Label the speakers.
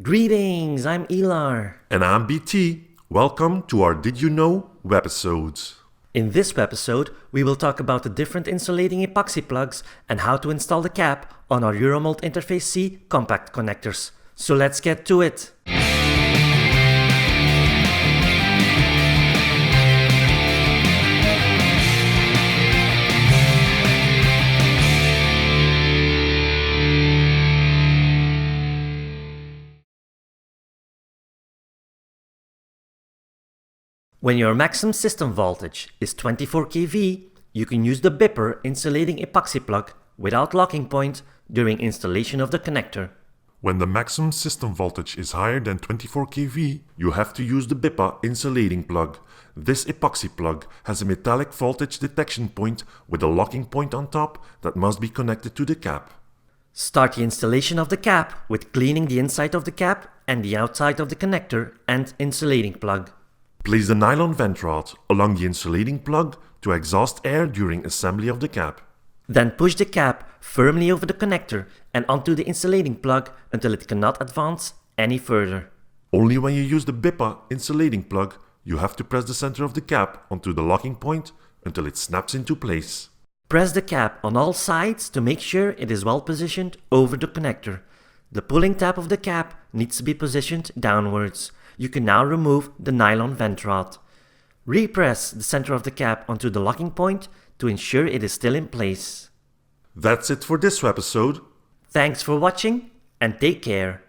Speaker 1: Greetings, I'm Elar.
Speaker 2: And I'm B.Tee. Welcome to our Did You Know Webisodes.
Speaker 1: In this webisode, we will talk about the different insulating epoxy plugs and how to install the cap on our Euromold Interface C compact connectors. So let's get to it. When your maximum system voltage is 24 kV, you can use the B.Tee insulating epoxy plug without locking point during installation of the connector.
Speaker 2: When the maximum system voltage is higher than 24 kV, you have to use the B.Tee insulating plug. This epoxy plug has a metallic voltage detection point with a locking point on top that must be connected to the cap.
Speaker 1: Start the installation of the cap with cleaning the inside of the cap and the outside of the connector and insulating plug.
Speaker 2: Place the nylon vent rod along the insulating plug to exhaust air during assembly of the cap.
Speaker 1: Then push the cap firmly over the connector and onto the insulating plug until it cannot advance any further.
Speaker 2: Only when you use the B.Tee insulating plug, you have to press the center of the cap onto the locking point until it snaps into place.
Speaker 1: Press the cap on all sides to make sure it is well positioned over the connector. The pulling tab of the cap needs to be positioned downwards. You can now remove the nylon vent rod. Repress the center of the cap onto the locking point to ensure it is still in place.
Speaker 2: That's it for this episode.
Speaker 1: Thanks for watching and take care.